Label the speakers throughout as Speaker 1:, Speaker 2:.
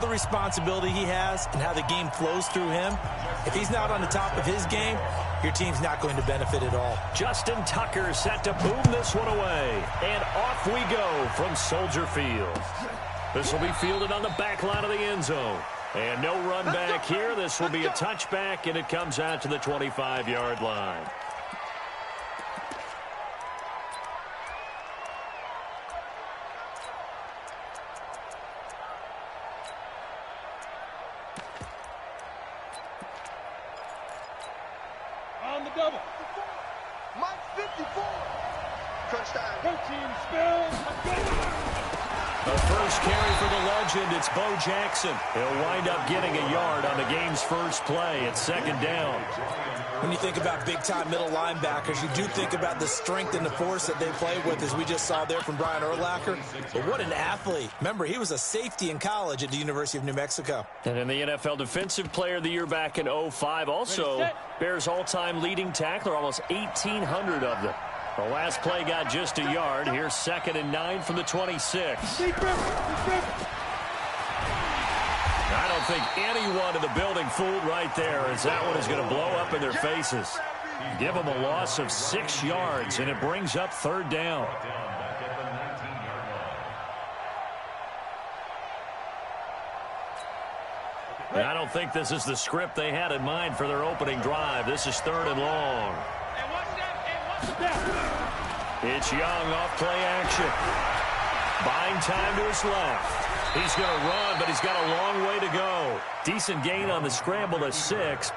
Speaker 1: the responsibility he has and how the game flows through him, if he's not on the top of his game, your team's not going to benefit at all.
Speaker 2: Justin Tucker set to boom this one away. And off we go from Soldier Field. This will be fielded on the back line of the end zone. And no run back here. This will be a touchback, and it comes out to the 25-yard line.
Speaker 3: On the double. Mike 54. Crunch time. Protein spill.
Speaker 2: The first carry for the legend, it's Bo Jackson. He'll wind up getting a yard on the game's first play. It's second down.
Speaker 1: When you think about big-time middle linebackers, you do think about the strength and the force that they play with, as we just saw there from Brian Urlacher. But what an athlete. Remember, he was a safety in college at the University of New Mexico.
Speaker 2: And in the NFL Defensive Player of the Year back in 05, also Bears all-time leading tackler, almost 1,800 of them. The last play got just a yard. Here's 2nd and 9 from the 26. I don't think anyone in the building fooled right there, as that one is going to blow up in their faces. Give them a loss of 6 yards, and it brings up 3rd down. And I don't think this is the script they had in mind for their opening drive. This is 3rd and long. It's Young off play action. Buying time to his left. He's going to run, but he's got a long way to go. Decent gain on the scramble to 6.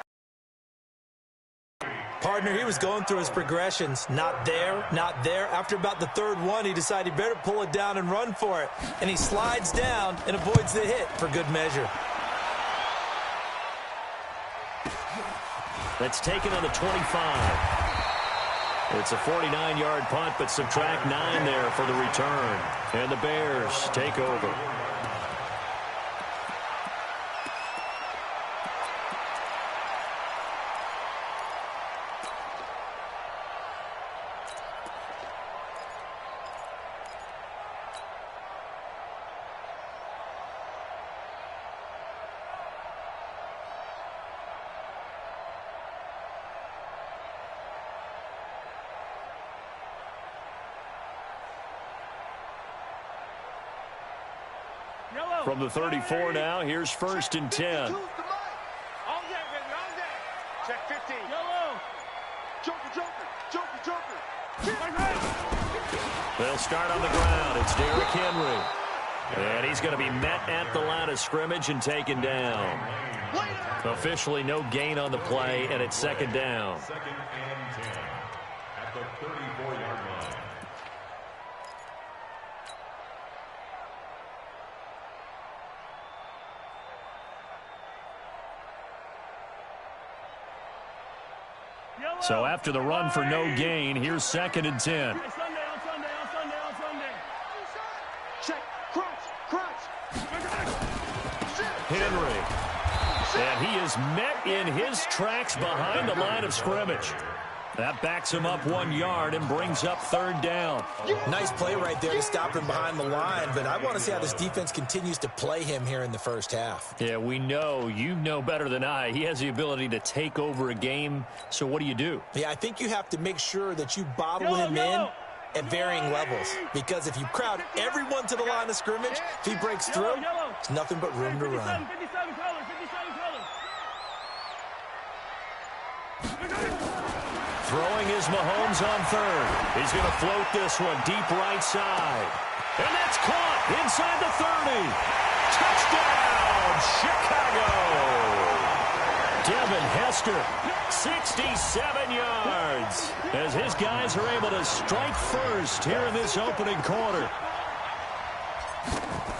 Speaker 1: Partner, he was going through his progressions. Not there, not there. After about the 3rd one, he decided he better pull it down and run for it. And he slides down and avoids the hit for good measure.
Speaker 2: That's taken on the 25. It's a 49-yard punt, but subtract 9 there for the return. And the Bears take over. From the 34 now, here's 1st and 10.
Speaker 3: Check 15. Joker.
Speaker 2: They'll start on the ground. It's Derrick Henry. And he's going to be met at the line of scrimmage and taken down. Officially no gain on the play, and it's 2nd down.
Speaker 4: 2nd and 10 at the 34-yard line.
Speaker 2: So after the run for no gain, here's 2nd and 10.
Speaker 3: On Sunday. Check. Crunch.
Speaker 2: Henry. And he is met in his tracks behind the line of scrimmage. That backs him up 1 yard and brings up 3rd down.
Speaker 1: Nice play right there to stop him behind the line, but I want to see how this defense continues to play him here in the first half.
Speaker 2: Yeah, we know. You know better than I. He has the ability to take over a game, so what do?
Speaker 1: Yeah, I think you have to make sure that you bottle him in at varying levels, because if you crowd everyone to the line of scrimmage, if he breaks through, it's nothing but room to run.
Speaker 3: 57 colors.
Speaker 2: Throwing is Mahomes on 3rd. He's going to float this one deep right side. And that's caught inside the 30. Touchdown, Chicago. Devin Hester, 67 yards, as his guys are able to strike first here in this opening quarter.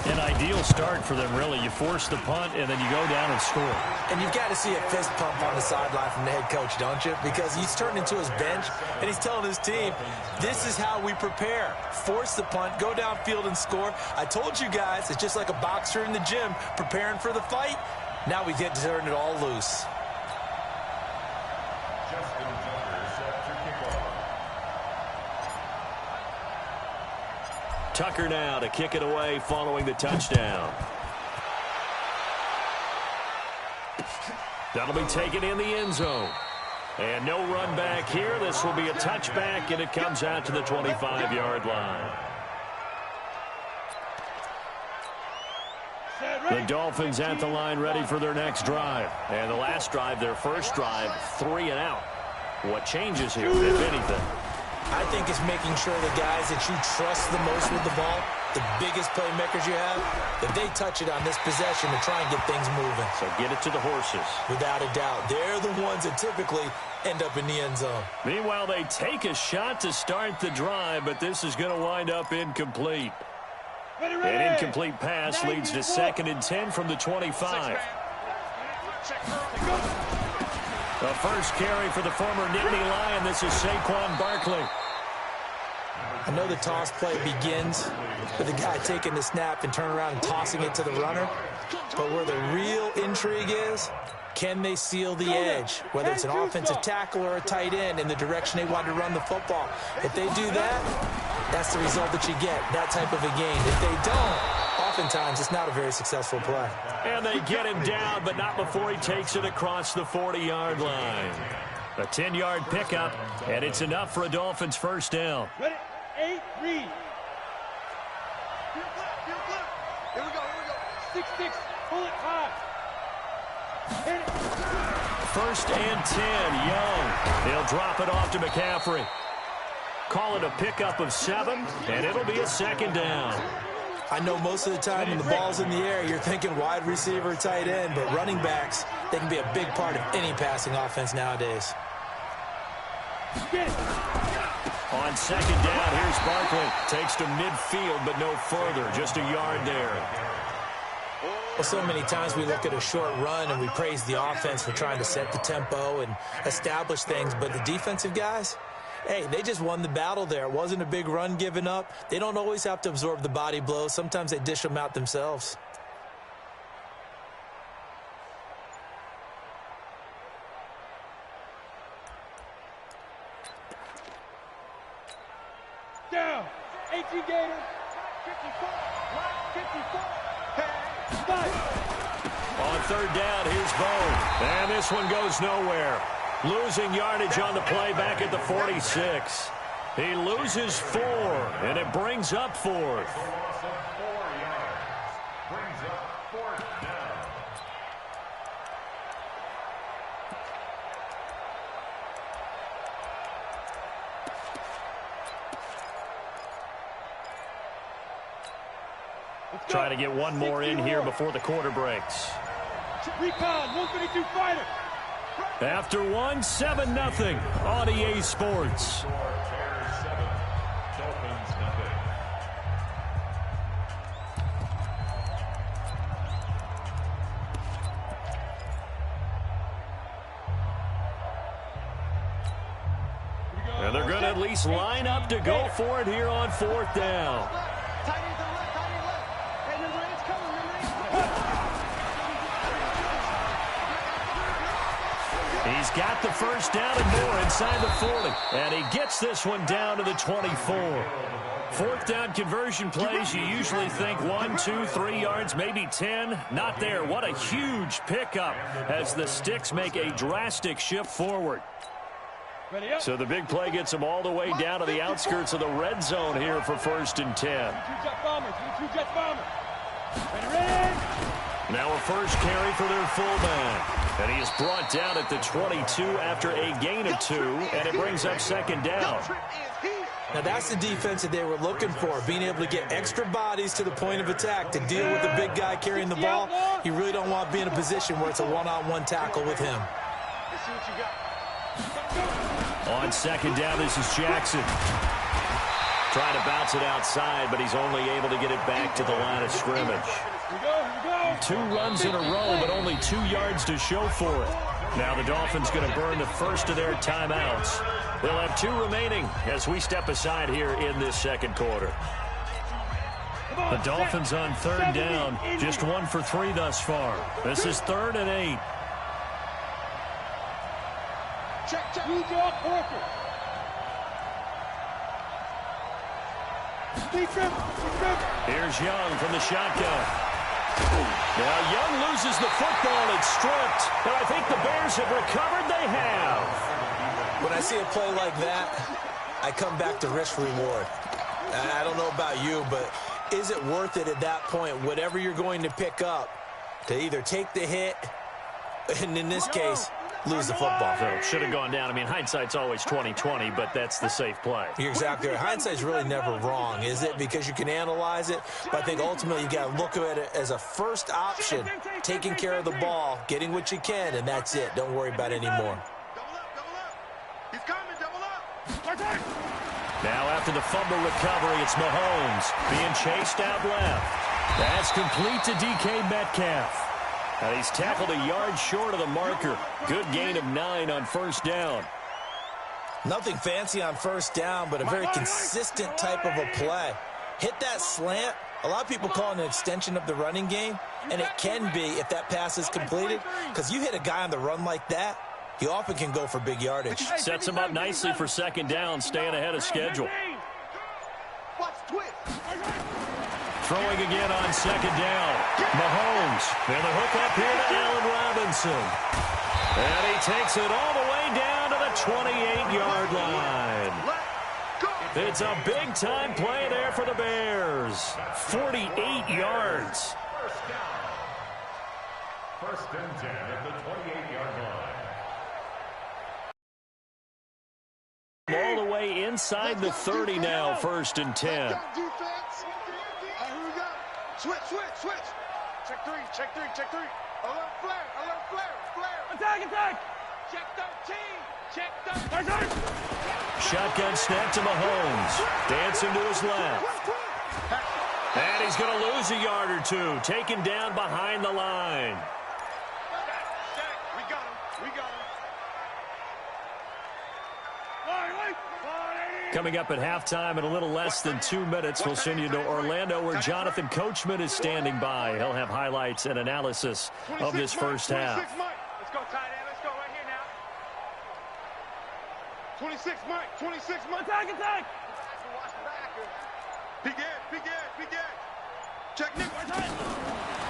Speaker 2: An ideal start for them, really. You force the punt, and then you go down and score.
Speaker 1: And you've got to see a fist pump on the sideline from the head coach, don't you? Because he's turned into his bench, and he's telling his team, this is how we prepare. Force the punt, go downfield and score. I told you guys, it's just like a boxer in the gym preparing for the fight. Now we get to turn it all loose.
Speaker 2: Tucker now to kick it away following the touchdown. That'll be taken in the end zone. And no run back here. This will be a touchback, and it comes out to the 25-yard line. The Dolphins at the line ready for their next drive. And the last drive, their first drive, 3 and out. What changes here, if anything?
Speaker 1: I think it's making sure the guys that you trust the most with the ball, the biggest playmakers you have, that they touch it on this possession to try and get things moving.
Speaker 2: So get it to the horses.
Speaker 1: Without a doubt. They're the ones that typically end up in the end zone.
Speaker 2: Meanwhile, they take a shot to start the drive, but this is going to wind up incomplete. An incomplete pass leads to 2nd and 10 from the 25. The first carry for the former Nittany Lion. This is Saquon Barkley.
Speaker 1: I know the toss play begins with the guy taking the snap and turning around and tossing it to the runner. But where the real intrigue is, can they seal the edge? Whether it's an offensive tackle or a tight end in the direction they want to run the football. If they do that, that's the result that you get, that type of a game. If they don't, oftentimes it's not a very successful play.
Speaker 2: And they get him down, but not before he takes it across the 40-yard line. A 10-yard pickup, and it's enough for a Dolphins first down.
Speaker 3: Ready? 8, read. Here we go. 6-6, pull it high. Hit it.
Speaker 2: First and 10, Young. They'll drop it off to McCaffrey. Call it a pickup of 7, and it'll be a 2nd down.
Speaker 1: I know most of the time when the ball's in the air, you're thinking wide receiver, tight end, but running backs, they can be a big part of any passing offense nowadays.
Speaker 2: On 2nd down, here's Barkley. Takes to midfield, but no further. Just a yard there.
Speaker 1: Well, so many times we look at a short run and we praise the offense for trying to set the tempo and establish things, but the defensive guys, hey, they just won the battle there. It wasn't a big run given up. They don't always have to absorb the body blows. Sometimes they dish them out themselves.
Speaker 3: Down. 18 Gator. 54. 54.
Speaker 2: On 3rd down, here's Bo. And this one goes nowhere. Losing yardage on the play back at the 46. He loses 4, and it brings up 4th. Trying to get one more in here before the quarter breaks.
Speaker 3: Recon, 152 fighter.
Speaker 2: After 1, 7-0 on EA Sports. And they're going to at least line up to go for it here on 4th down. He's got the first down and more inside the 40. And he gets this one down to the 24. 4th down conversion plays, you usually think 1, 2, 3 yards, maybe 10. Not there. What a huge pickup as the sticks make a drastic shift forward. So the big play gets them all the way down to the outskirts of the red zone here for 1st and 10. Now a first carry for their fullback. And he is brought down at the 22 after a gain of 2, and it brings up 2nd down.
Speaker 1: Now that's the defense that they were looking for, being able to get extra bodies to the point of attack to deal with the big guy carrying the ball. You really don't want to be in a position where it's a one-on-one tackle with him.
Speaker 2: On 2nd down, this is Jackson. Trying to bounce it outside, but he's only able to get it back to the line of scrimmage. 2 runs in a row, but only 2 yards to show for it. Now the Dolphins going to burn the first of their timeouts. They'll have 2 remaining as we step aside here in this 2nd quarter. The Dolphins on 3rd down, just 1 for 3 thus far. This is 3rd and 8.
Speaker 3: Check.
Speaker 2: Here's Young from the shotgun. Now Young loses the football. It's stripped. And I think the Bears have recovered. They have.
Speaker 1: When I see a play like that, I come back to risk reward. I don't know about you, but is it worth it at that point, whatever you're going to pick up, to either take the hit, and in this case, lose the football?
Speaker 2: So should have gone down. I mean, hindsight's always 20/20, but that's the safe play.
Speaker 1: You're exactly right. Hindsight's really never wrong, is it? Because you can analyze it, but I think ultimately you got to look at it as a first option, taking care of the ball, getting what you can, and that's it. Don't worry about it anymore.
Speaker 3: He's coming, double up.
Speaker 2: Now after the fumble recovery, it's Mahomes being chased out left. That's complete to DK Metcalf. And he's tackled a yard short of the marker. Good gain of 9 on first down.
Speaker 1: Nothing fancy on first down, but a very consistent type of a play. Hit that slant. A lot of people call it an extension of the running game, and it can be if that pass is completed, because you hit a guy on the run like that, he often can go for big yardage.
Speaker 2: Sets him up nicely for second down, staying ahead of schedule. Throwing again on second down. Mahomes. And the hook up here to Allen Robinson. And he takes it all the way down to the 28-yard line. It's a big-time play there for the Bears. 48 yards.
Speaker 4: First and 10 at the 28-yard line.
Speaker 2: All the way inside the 30 now, first and 10.
Speaker 3: Switch. Check three. Alert flare. Attack. Check 13.
Speaker 2: Shotgun snap to Mahomes. Dancing to his left. And he's going to lose a yard or two. Taken down behind the line.
Speaker 3: We got him.
Speaker 2: Coming up at halftime in a little less than 2 minutes, we'll send you to Orlando where Jonathan Coachman is standing by. He'll have highlights and analysis of this first half.
Speaker 3: Let's go, tight end. Let's go right here now. 26 Mike. Attack. Big Ed. Check Nick.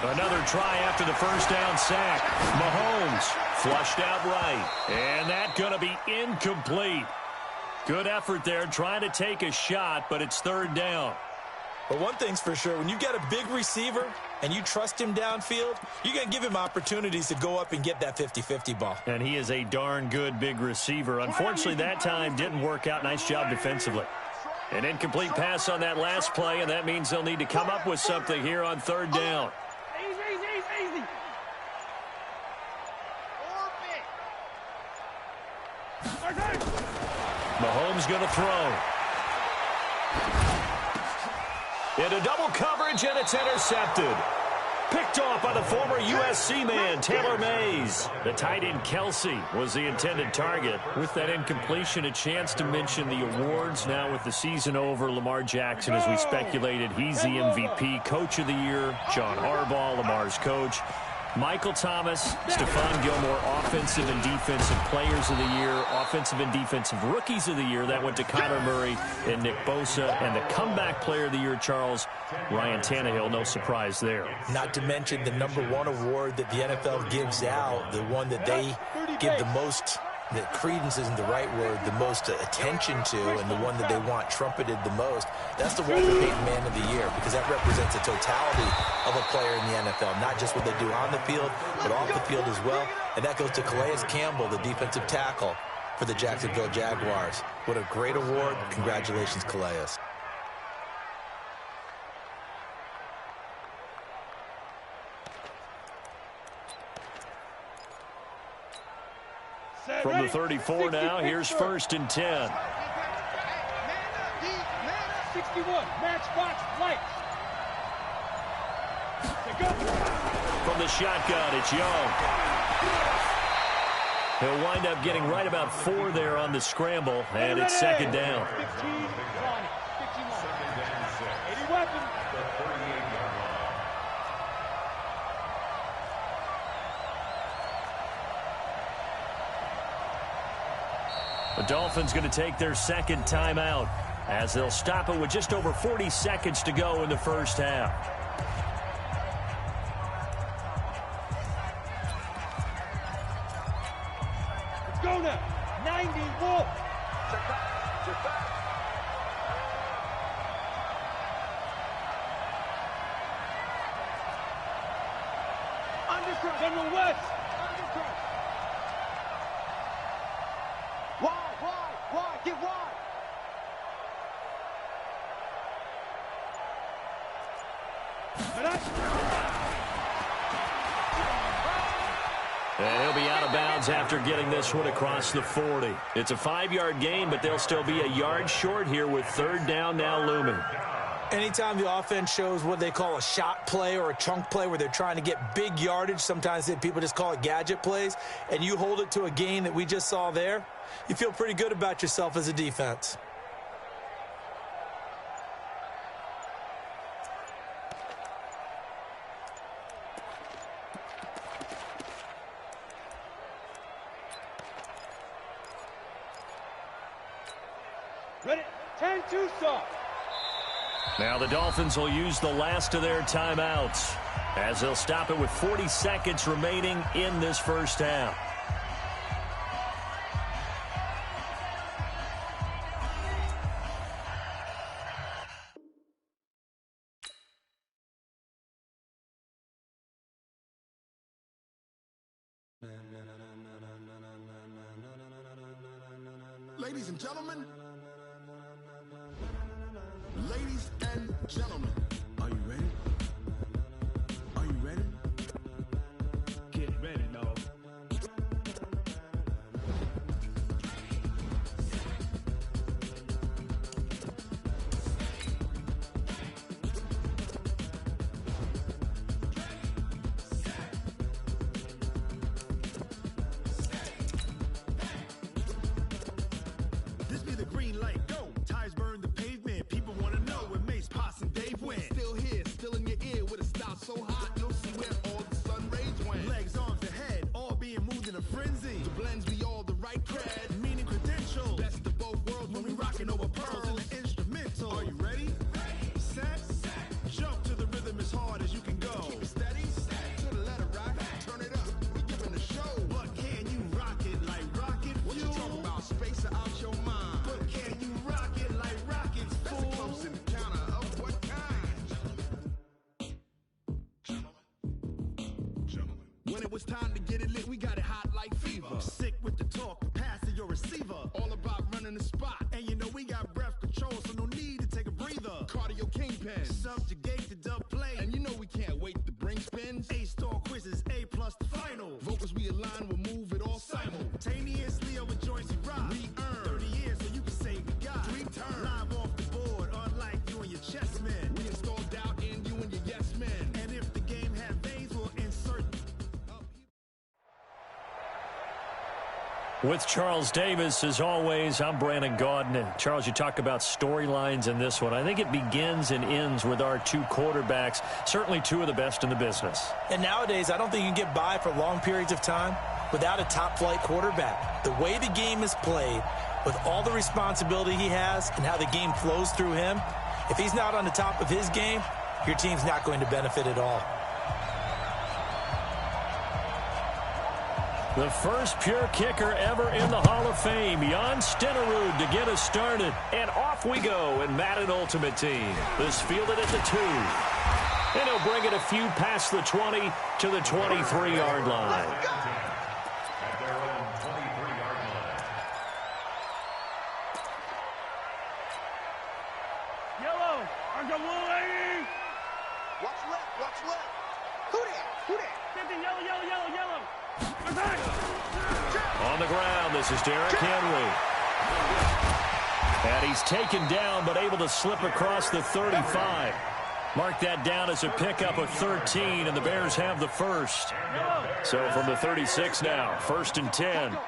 Speaker 2: Another try after the first down sack. Mahomes flushed out right. And that's going to be incomplete. Good effort there, trying to take a shot, but it's third down.
Speaker 1: But one thing's for sure, when you got a big receiver and you trust him downfield, you're going to give him opportunities to go up and get that 50-50 ball.
Speaker 2: And he is a darn good big receiver. Unfortunately, that time didn't work out. Nice job defensively. An incomplete pass on that last play, and that means they'll need to come up with something here on third down.
Speaker 3: Easy.
Speaker 2: Mahomes going to throw. Into double coverage, and it's intercepted. Picked off by the former USC man, Taylor Mays. The tight end, Kelsey, was the intended target. With that incompletion, a chance to mention the awards. Now with the season over, Lamar Jackson, as we speculated, he's the MVP, Coach of the Year. John Harbaugh, Lamar's coach. Michael Thomas, Stephon Gilmore, Offensive and Defensive Players of the Year, Offensive and Defensive Rookies of the Year. That went to Kyler Murray and Nick Bosa. And the Comeback Player of the Year, Charles, Ryan Tannehill. No surprise there.
Speaker 1: Not to mention the #1 award that the NFL gives out, the one that they give the most, that credence isn't the right word, the most attention to, and the one that they want trumpeted the most. That's the Walter Payton Man of the Year, because that represents the totality of a player in the NFL, not just what they do on the field, but off the field as well. And that goes to Calais Campbell, the defensive tackle for the Jacksonville Jaguars. What a great award. Congratulations, Calais.
Speaker 2: From the 34 now, here's first and 10.
Speaker 3: Man up, 61. Matchbox light.
Speaker 2: From the shotgun, it's Young. He'll wind up getting right about 4 there on the scramble, and it's second down.
Speaker 3: 15 line. 80 weapon.
Speaker 2: The Dolphins going to take their second timeout as they'll stop it with just over 40 seconds to go in the first half.
Speaker 3: Arizona, 90 Wolf. Undercrush. General West. Undercrush. Wide, get wide.
Speaker 2: And he'll be out of bounds after getting this one across the 40. It's a 5-yard gain, but they'll still be a yard short here with third down now looming.
Speaker 1: Anytime the offense shows what they call a shot play or a chunk play where they're trying to get big yardage, sometimes people just call it gadget plays, and you hold it to a gain that we just saw there, you feel pretty good about yourself as a defense.
Speaker 3: Ready? 10-2 stop.
Speaker 2: Now the Dolphins will use the last of their timeouts as they'll stop it with 40 seconds remaining in this first half.
Speaker 5: Ladies and gentlemen, are you ready? Are you ready?
Speaker 3: Get ready, dog.
Speaker 5: This be the green light, go. Tires burn the pavement. People want to know where Mace, Potts, and Dave went. Still here, still in your ear with a style so hot, you'll see where all the sun rays went. Legs, arms, and head, all being moved in a frenzy. The blends be all the right cred, meaning credentials. Best of both worlds when we rockin' over pearls and the instrumental. Are you ready? Set, jump to the rhythm as hard as you can go. Keep it steady, to the letter, right? Turn it up, we giving the show. But can you rock it like rocket fuel? What you talking about? Space out your mind. But can you rock it like rockets, fool? That's a close encounter of what kind? Gentlemen. When it was time to get it lit, we got it hot like fever. Sick with the talk, pass to your receiver. All about running the spot. And you know we got breath control, so no need to take a breather. Cardio kingpin, subjugate the dub play. And you know we can't wait to bring spins. A-star quizzes, A+ the final. Vocals we align, we'll move it all simultaneously over joints we rock. We earn 30 years, so you can say we got 3 turns. Live off the board, unlike you and your chess men. We install doubt in you and your yes men. And if the game had veins, we'll insert.
Speaker 2: With Charles Davis, as always, I'm Brandon Gaudin. And Charles, you talk about storylines in this one. I think it begins and ends with our 2 quarterbacks, certainly 2 of the best in the business.
Speaker 1: And nowadays, I don't think you can get by for long periods of time without a top-flight quarterback. The way the game is played, with all the responsibility he has and how the game flows through him, if he's not on the top of his game, your team's not going to benefit at all.
Speaker 2: The first pure kicker ever in the Hall of Fame, Jan Stenerud, to get us started. And off we go in Madden Ultimate Team. This fielded at the 2. And he'll bring it a few past the 20 to the 23-yard line.
Speaker 4: At their own 23-yard line.
Speaker 3: Yellow, I got one lady.
Speaker 6: Watch left. Who that?
Speaker 3: 50, yellow.
Speaker 2: On the ground, this is Derrick Henry. And he's taken down, but able to slip across the 35. Mark that down as a pickup of 13, and the Bears have the first. So from the 36 now, 1st and 10.
Speaker 4: First and 10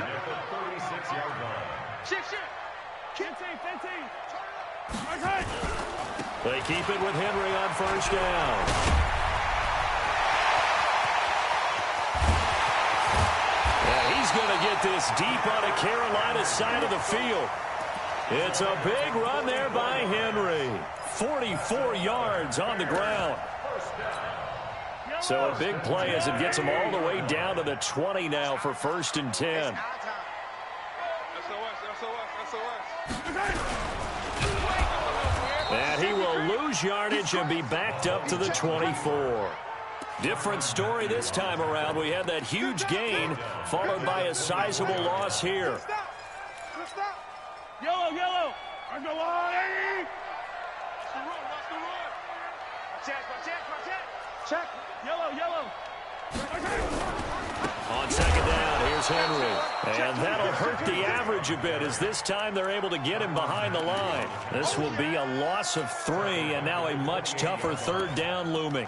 Speaker 4: at the 36-yard line.
Speaker 3: Shit. 15.
Speaker 2: They keep it with Henry on 1st down. And he's going to get this deep on the Carolina side of the field. It's a big run there by Henry. 44 yards on the ground.
Speaker 4: First down.
Speaker 2: So a big play as it gets them all the way down to the 20 now for 1st and 10. And he will lose yardage and be backed up to the 24. Different story this time around. We had that huge gain followed by a sizable loss here.
Speaker 3: Yellow, yellow. On the line. Watch the run. Check. Yellow, yellow.
Speaker 2: On 2nd down, here's Henry. And that'll hurt the average a bit as this time they're able to get him behind the line. This will be a loss of 3 and now a much tougher 3rd down looming.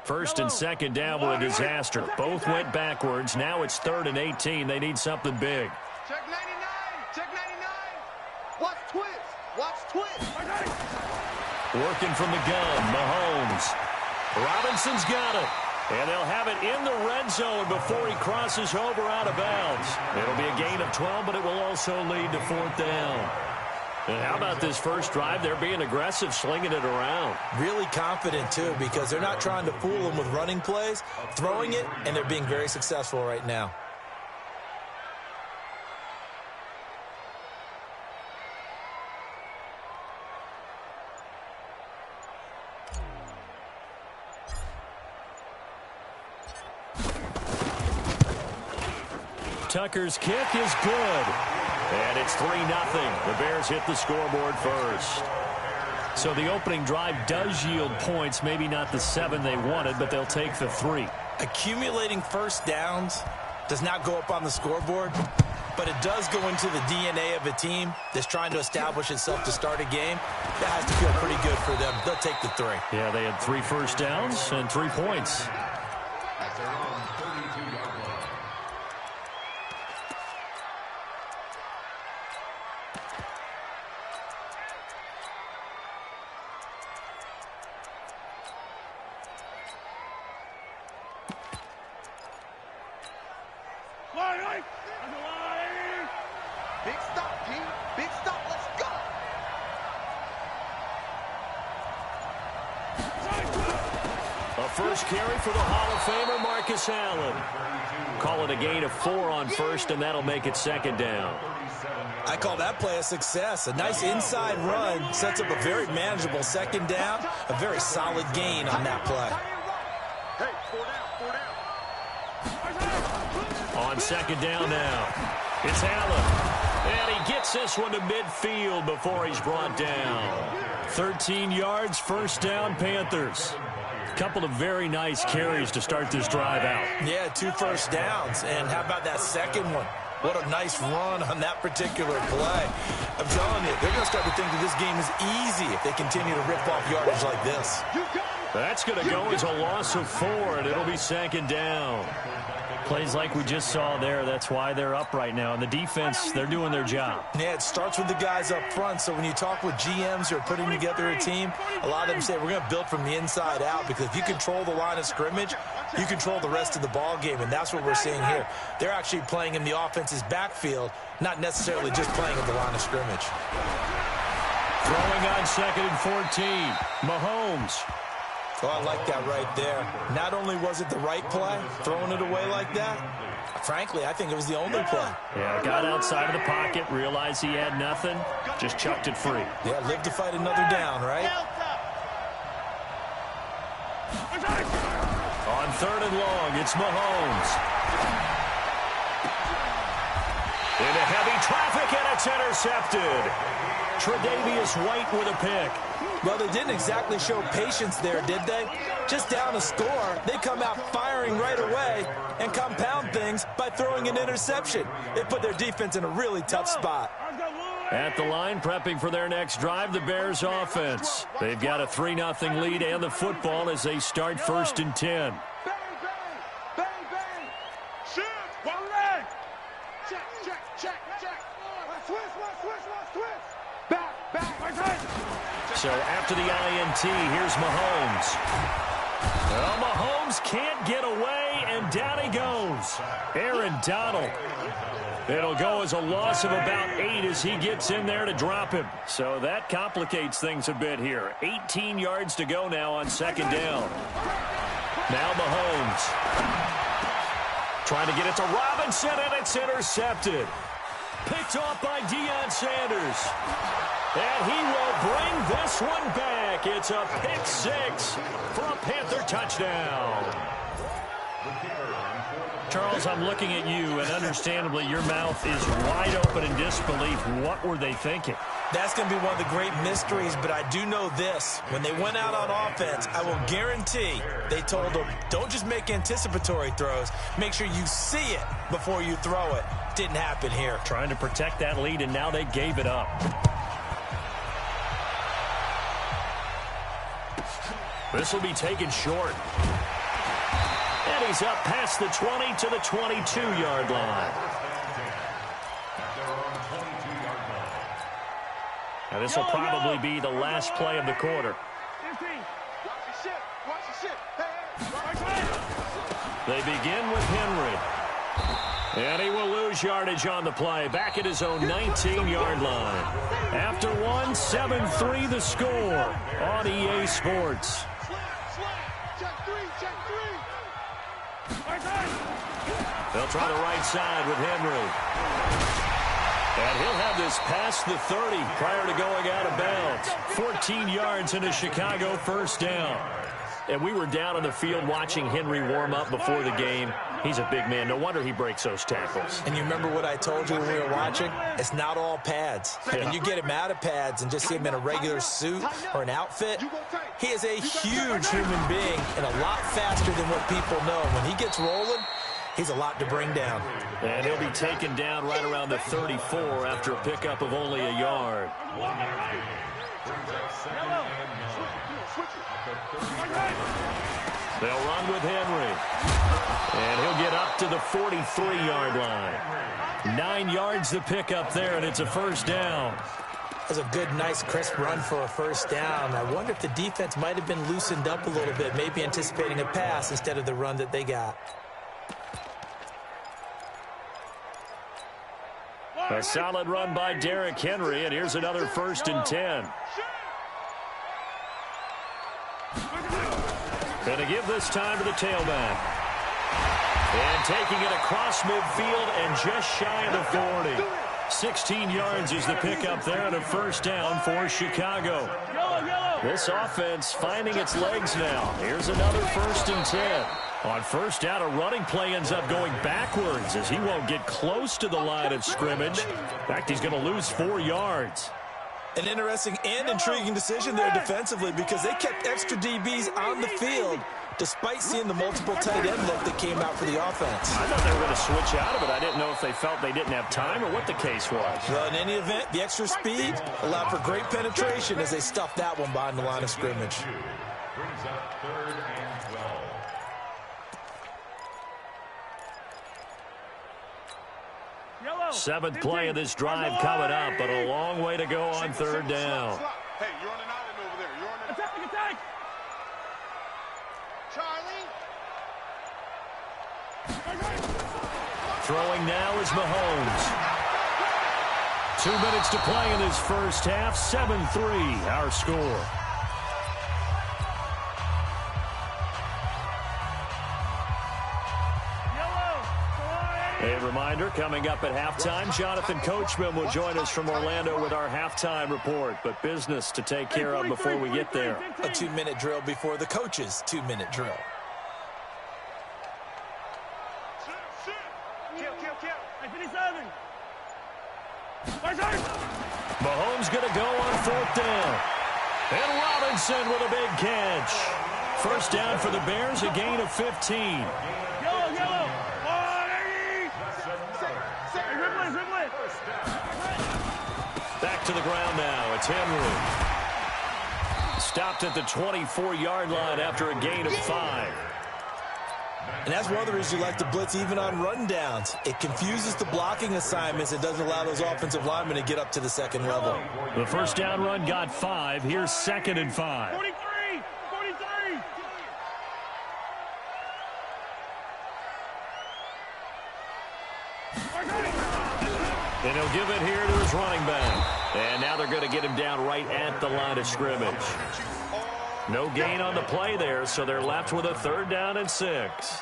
Speaker 2: First and 2nd down were a disaster. Both went backwards. Now it's 3rd and 18. They need something big.
Speaker 6: Check 99. Check 99. Watch twist. Watch twist.
Speaker 2: Working from the gun, Mahomes. Robinson's got it. And they'll have it in the red zone before he crosses over out of bounds. It'll be a gain of 12, but it will also lead to 4th down. And how about this first drive? They're being aggressive, slinging it around.
Speaker 1: Really confident, too, because they're not trying to fool them with running plays, throwing it, and they're being very successful right now.
Speaker 2: Tucker's kick is good. And it's 3-0. The Bears hit the scoreboard first. So the opening drive does yield points, maybe not the 7 they wanted, but they'll take the 3.
Speaker 1: Accumulating first downs does not go up on the scoreboard, but it does go into the DNA of a team that's trying to establish itself to start a game. That has to feel pretty good for them. They'll take the 3.
Speaker 2: Yeah, they had 3 first downs and 3 points.
Speaker 6: Big stop, G. Big stop. Let's go.
Speaker 2: A first carry for the Hall of Famer, Marcus Allen. Call it a gain of 4 on first, and that'll make it 2nd down.
Speaker 1: I call that play a success. A nice inside run sets up a very manageable 2nd down. A very solid gain on that play.
Speaker 6: Hey, 4 down.
Speaker 2: On 2nd down now, it's Allen. And he gets this one to midfield before he's brought down. 13 yards, 1st down, Panthers. Couple of very nice carries to start this drive out.
Speaker 1: Yeah, 2 first downs. And how about that second one? What a nice run on that particular play. I'm telling you, they're going to start to think that this game is easy if they continue to rip off yardage like this.
Speaker 2: That's going to go as a loss of 4, and it'll be 2nd down. Plays like we just saw there, that's why they're up right now. And the defense, they're doing their job.
Speaker 1: Yeah, it starts with the guys up front. So when you talk with GMs who are putting together a team, a lot of them say we're going to build from the inside out, because if you control the line of scrimmage, you control the rest of the ball game, and that's what we're seeing here. They're actually playing in the offense's backfield, not necessarily just playing in the line of scrimmage.
Speaker 2: Throwing on 2nd and 14, Mahomes.
Speaker 1: Oh, I like that right there. Not only was it the right play, throwing it away like that, frankly, I think it was the only play.
Speaker 2: Yeah, got outside of the pocket, realized he had nothing, just chucked it free.
Speaker 1: Yeah, live to fight another down, right?
Speaker 2: On 3rd and long, it's Mahomes. Into heavy traffic, and it's intercepted. Tre'Davious White with a pick.
Speaker 1: Well, they didn't exactly show patience there, did they? Just down a score, they come out firing right away and compound things by throwing an interception. They put their defense in a really tough spot.
Speaker 2: At the line, prepping for their next drive, the Bears offense. They've got a 3-0 lead and the football as they start 1st and 10.
Speaker 3: Bang, bang. Bang, bang. Shoot. One leg. Check. Twist. Back.
Speaker 2: So after the INT, here's Mahomes. Well, Mahomes can't get away, and down he goes. Aaron Donald. It'll go as a loss of about 8 as he gets in there to drop him. So that complicates things a bit here. 18 yards to go now on second down. Now Mahomes. Trying to get it to Robinson, and it's intercepted. Picked off by Deion Sanders. And he will bring this one back. It's a pick 6 for a Panther touchdown. Charles, I'm looking at you, and understandably your mouth is wide open in disbelief. What were they thinking?
Speaker 1: That's going to be one of the great mysteries, but I do know this. When they went out on offense, I will guarantee they told them, don't just make anticipatory throws. Make sure you see it before you throw it. Didn't happen here.
Speaker 2: Trying to protect that lead, and now they gave it up. This will be taken short. And he's up past the 20 to the 22-yard line. Now this will probably be the last play of the quarter. They begin with Henry. And he will lose yardage on the play. Back at his own 19-yard line. After one, 7-3 the score on EA Sports. They'll try the right side with Henry. And he'll have this past the 30 prior to going out of bounds. 14 yards in a Chicago first down. And we were down on the field watching Henry warm up before the game. He's a big man. No wonder he breaks those tackles.
Speaker 1: And you remember what I told you when we were watching? It's not all pads.
Speaker 2: Yeah.
Speaker 1: When you get him out of pads and just see him in a regular suit or an outfit, he is a huge human being and a lot faster than what people know. When he gets rolling, he's a lot to bring down.
Speaker 2: And he'll be taken down right around the 34 after a pickup of only a yard. They'll run with Henry. And he'll get up to the 43-yard line. 9 yards to pick up there, and it's a first down.
Speaker 1: That's a good, nice, crisp run for a first down. I wonder if the defense might have been loosened up a little bit, maybe anticipating a pass instead of the run that they got.
Speaker 2: A solid run by Derrick Henry, and here's another 1st and 10. Going to give this time to the tailback. And taking it across midfield and just shy of the 40. 16 yards is the pickup there and a first down for Chicago. This offense finding its legs now. Here's another 1st and 10. On first down, a running play ends up going backwards as he won't get close to the line of scrimmage. In fact, he's going to lose 4 yards.
Speaker 1: An interesting and intriguing decision there defensively because they kept extra DBs on the field despite seeing the multiple tight end look that came out for the offense.
Speaker 2: I thought they were going to switch out of it. I didn't know if they felt they didn't have time or what the case was.
Speaker 1: Well, in any event, the extra speed allowed for great penetration as they stuffed that one behind the line of scrimmage.
Speaker 4: Brings up 3rd and 12.
Speaker 2: Seventh play of this drive coming up, but a long way to go on 3rd down.
Speaker 6: Hey, you're on an island over there. You're on an attack. Charlie.
Speaker 2: Throwing now is Mahomes. 2 minutes to play in this first half. 7-3 our score. A reminder, coming up at halftime, Jonathan Coachman will join us from Orlando with our halftime report. But business to take care of before we get there.
Speaker 1: A 2-minute drill before the coach's 2-minute drill.
Speaker 2: Mahomes going to go on 4th down. And Robinson with a big catch. First down for the Bears, a gain of 15. Back to the ground now. It's Henry. Stopped at the 24-yard line after a gain of 5.
Speaker 1: And that's one of the reasons you like to blitz even on rundowns. It confuses the blocking assignments. It doesn't allow those offensive linemen to get up to the second level.
Speaker 2: The first down run got 5. Here's 2nd and 5.
Speaker 3: 43!
Speaker 2: And he'll give it here to his running back. And now they're going to get him down right at the line of scrimmage. No gain on the play there, so they're left with a 3rd down and 6.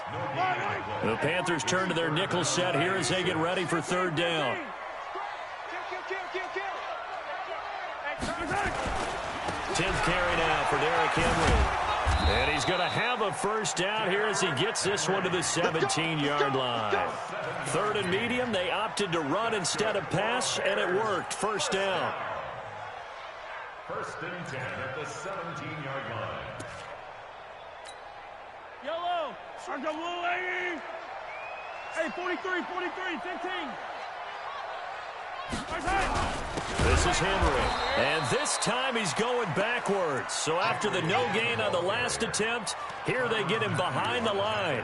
Speaker 2: The Panthers turn to their nickel set here as they get ready for 3rd down. 10th carry now for Derrick Henry. And he's going to have a 1st down here as he gets this one to the 17-yard line. 3rd and medium, they opted to run instead of pass, and it worked. 1st down.
Speaker 4: 1st and 10 at the 17-yard line.
Speaker 3: Yellow. Circle blue, 80. Hey, 43, 15.
Speaker 2: This is Henry, and this time he's going backwards. So after the no gain on the last attempt, here they get him behind the line.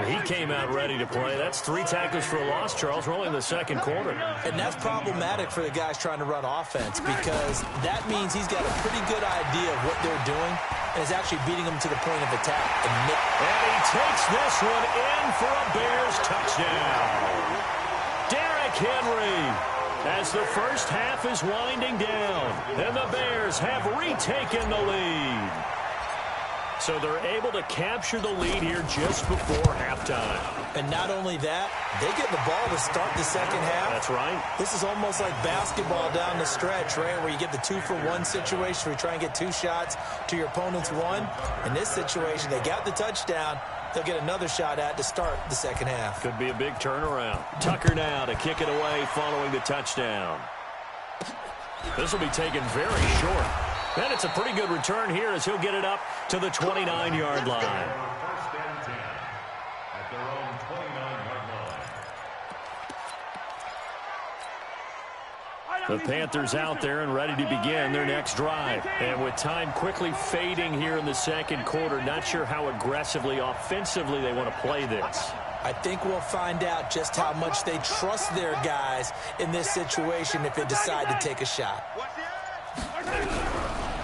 Speaker 2: He came out ready to play. That's 3 tackles for a loss, Charles. We're only in the 2nd quarter.
Speaker 1: And that's problematic for the guys trying to run offense because that means he's got a pretty good idea of what they're doing and is actually beating them to the point of attack. And
Speaker 2: he takes this one in for a Bears touchdown. Derrick Henry, as the first half is winding down, and the Bears have retaken the lead. So they're able to capture the lead here just before halftime.
Speaker 1: And not only that, they get the ball to start the 2nd half.
Speaker 2: That's right.
Speaker 1: This is almost like basketball down the stretch, right, where you get the 2-for-1 situation where you try and get 2 shots to your opponent's 1. In this situation, they got the touchdown. They'll get another shot at to start the 2nd half.
Speaker 2: Could be a big turnaround. Tucker now to kick it away following the touchdown. This will be taken very short. And it's a pretty good return here as he'll get it up to the 29-yard line.
Speaker 4: 1st and 10 at their own 29-yard line.
Speaker 2: The Panthers out there and ready to begin their next drive. And with time quickly fading here in the 2nd quarter, not sure how aggressively, offensively they want to play this.
Speaker 1: I think we'll find out just how much they trust their guys in this situation if they decide to take a shot.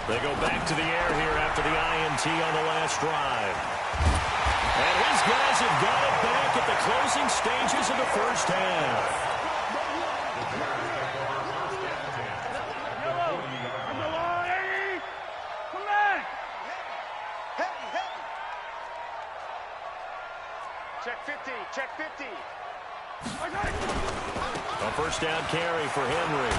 Speaker 2: They go back to the air here after the INT on the last drive. And his guys have got it back at the closing stages of the 1st half.
Speaker 6: Check 50.
Speaker 2: A 1st down carry for Henry.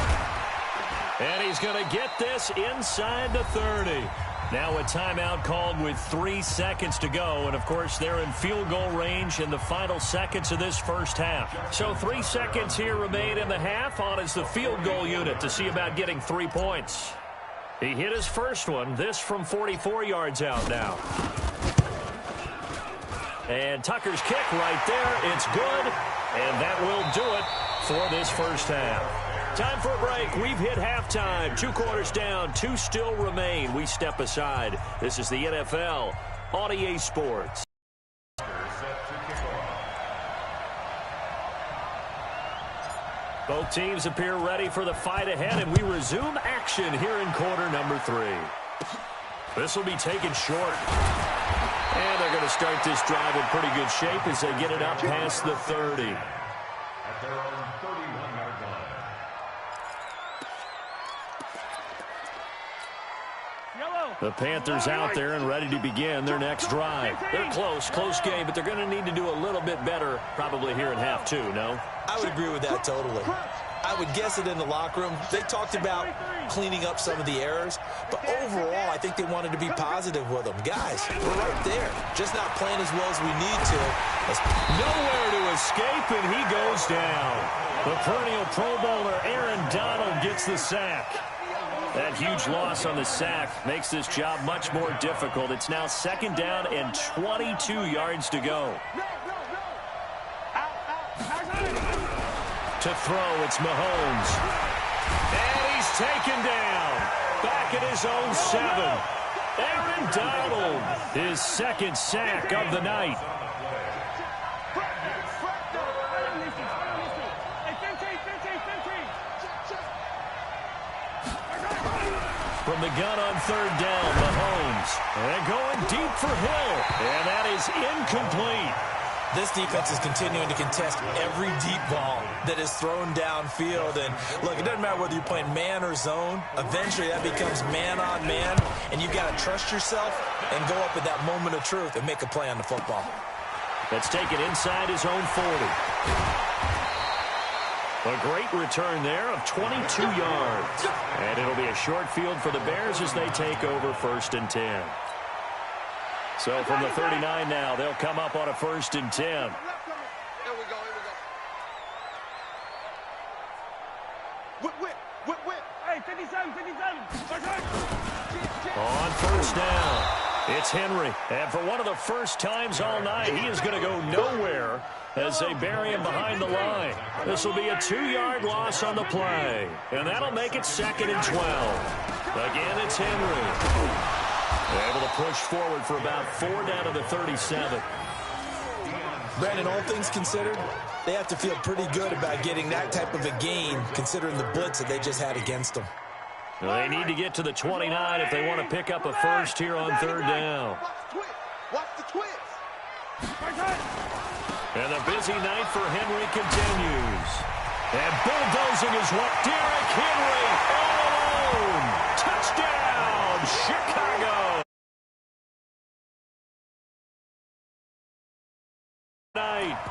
Speaker 2: And he's going to get this inside the 30. Now a timeout called with 3 seconds to go. And, of course, they're in field goal range in the final seconds of this 1st half. So 3 seconds here remain in the half. On is the field goal unit to see about getting 3 points. He hit his first one. This from 44 yards out now. And Tucker's kick right there. It's good. And that will do it for this 1st half. Time for a break. We've hit halftime. 2 quarters down. 2 still remain. We step aside. This is the NFL on EA Sports. Both teams appear ready for the fight ahead, and we resume action here in quarter number 3. This will be taken short. And they're going to start this drive in pretty good shape as they get it up past the 30.
Speaker 4: At their own 31-yard line.
Speaker 2: The Panthers out there and ready to begin their next drive. They're close game, but they're going to need to do a little bit better probably here in half 2, no?
Speaker 1: I would agree with that totally. I would guess it in the locker room. They talked about cleaning up some of the errors, but overall, I think they wanted to be positive with them. Guys, we're right there, just not playing as well as we need to.
Speaker 2: Nowhere to escape, and he goes down. The perennial Pro Bowler Aaron Donald gets the sack. That huge loss on the sack makes this job much more difficult. It's now 2nd down and 22 yards to go. To throw, it's Mahomes. And he's taken down. Back at his own 7. Aaron Donald, his 2nd sack of the night. From the gun on 3rd down, Mahomes. And going deep for Hill. And that is incomplete.
Speaker 1: This defense is continuing to contest every deep ball that is thrown downfield. And, look, it doesn't matter whether you're playing man or zone. Eventually, that becomes man-on-man, and you've got to trust yourself and go up at that moment of truth and make a play on the football.
Speaker 2: Let's take it inside his own 40. A great return there of 22 yards. And it'll be a short field for the Bears as they take over 1st and 10. So from the 39 now, they'll come up on a 1st and 10.
Speaker 6: Here we go. Whip.
Speaker 3: Hey, 57.
Speaker 2: On 1st down, it's Henry. And for one of the first times all night, he is going to go nowhere as they bury him behind the line. This will be a 2-yard loss on the play. And that'll make it 2nd and 12. Again, it's Henry. Able to push forward for about 4 down to the 37.
Speaker 1: Brandon, all things considered, they have to feel pretty good about getting that type of a gain, considering the blitz that they just had against them.
Speaker 2: Well, they need to get to the 29 if they want to pick up a first here on 3rd down.
Speaker 6: Watch the twist.
Speaker 2: And the busy night for Henry continues. And bulldozing is what Derrick Henry all alone. Touchdown, Chicago.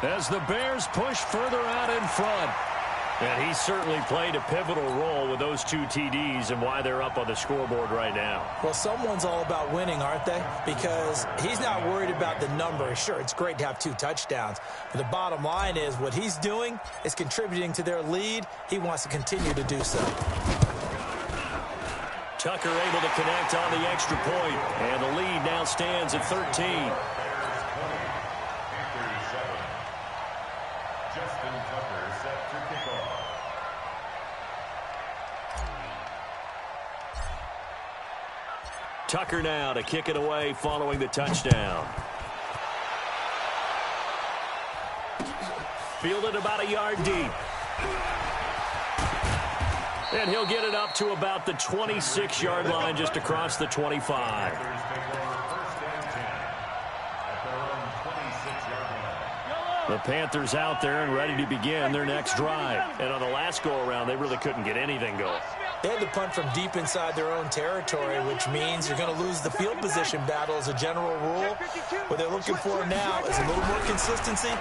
Speaker 2: As the Bears push further out in front. And he certainly played a pivotal role with those 2 TDs and why they're up on the scoreboard right now.
Speaker 1: Well, someone's all about winning, aren't they? Because he's not worried about the number. Sure, it's great to have 2 touchdowns. But the bottom line is what he's doing is contributing to their lead. He wants to continue to do so.
Speaker 2: Tucker able to connect on the extra point. And the lead now stands at 13. Tucker now to kick it away following the touchdown. Fielded about a yard deep. And he'll get it up to about the 26-yard line just across the 25. The Panthers out there and ready to begin their next drive. And on the last go-around, they really couldn't get anything going.
Speaker 1: They had to punt from deep inside their own territory, which means you're going to lose the field position battle as a general rule. What they're looking for now is a little more consistency,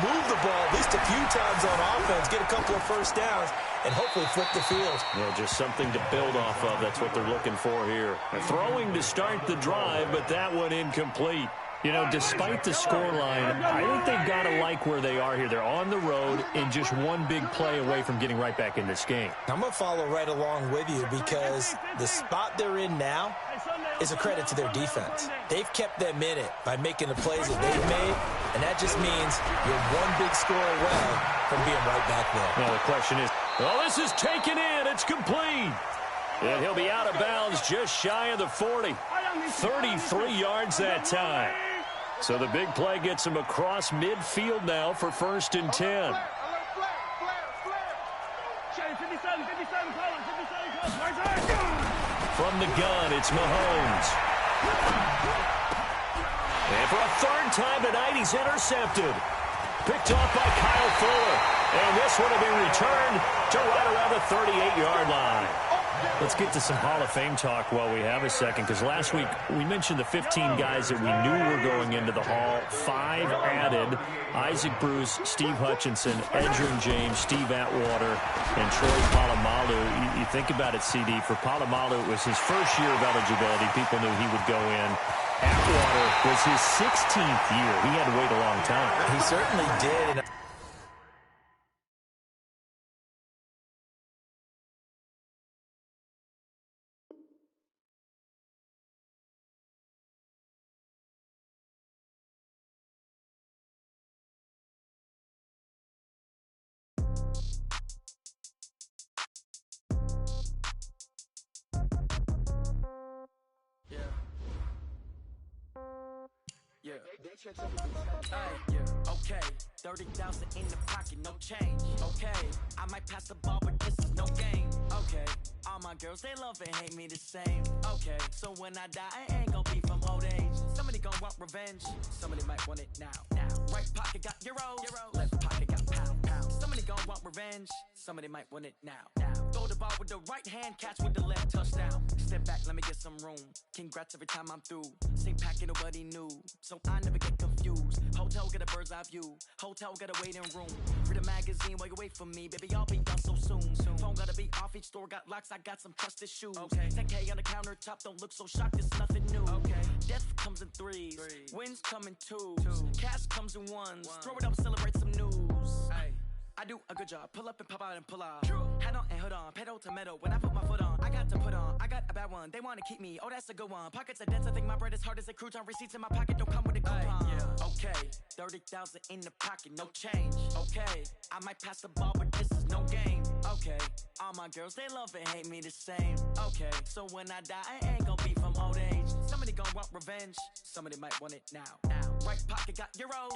Speaker 1: move the ball at least a few times on offense, get a couple of first downs, and hopefully flip the field.
Speaker 2: Yeah, just something to build off of. That's what they're looking for here. Throwing to start the drive, but that one incomplete. You know, despite the scoreline, I think they've got to like where they are here. They're on the road and just one big play away from getting right back in this game.
Speaker 1: I'm going to follow right along with you because the spot they're in now is a credit to their defense. They've kept them in it by making the plays that they've made, and that just means you're one big score away from being right back there.
Speaker 2: Well, the question is, well, this is taken in. It's complete. And he'll be out of bounds just shy of the 40. 33 yards that time. So the big play gets him across midfield now for 1st and 10. From the gun, it's Mahomes. And for a 3rd time tonight, he's intercepted. Picked off by Kyle Fuller. And this one will be returned to right around the 38-yard line. Let's get to some Hall of Fame talk while we have a second, because last week we mentioned the 15 guys that we knew were going into the Hall. 5 added: Isaac Bruce, Steve Hutchinson, Edgerrin James, Steve Atwater, and Troy Polamalu. You think about it, CD, for Polamalu, it was his first year of eligibility. People knew he would go in. Atwater was his 16th year. He had to wait a long time.
Speaker 1: He certainly did.
Speaker 7: Okay, 30,000 in the pocket, no change. Okay, I might pass the ball, but this is no game. Okay, all my girls, they love and hate me the same. Okay, so when I die, I ain't gonna be from old age. Somebody gonna want revenge, somebody might want it now. Right pocket got euros. Left pocket got pound. Somebody gon' want revenge. Somebody might want it now. Throw the ball with the right hand, catch with the left, touchdown. Step back, let me get some room. Congrats every time I'm through. Same packet, nobody knew, so I never get confused. Hotel get a bird's eye view. Hotel got a waiting room. Read a magazine while you wait for me, baby. I'll be done so soon. Phone gotta be off. Each store got locks. I got some trusted shoes. 10K on the countertop. Don't look so shocked. It's nothing new. Death comes in threes. Wins come in twos. Cash comes in ones. Throw it up, celebrate some news. I do a good job. Pull up and pop out and pull off. Hat on and hood on. Pedal to metal. When I put my foot on, I got to put on. I got a bad one. They want to keep me. Oh, that's a good one. Pockets are dense. I think my bread is hard as a crouton. Receipts in my pocket don't come with a coupon. Okay, 30,000 in the pocket, no change. Okay, I might pass the ball, but this is no game. Okay, all my girls, they love and hate me the same. Okay, so when I die, I ain't gonna be from old age. Somebody gon' want revenge. Somebody might want it now. Right pocket got euros.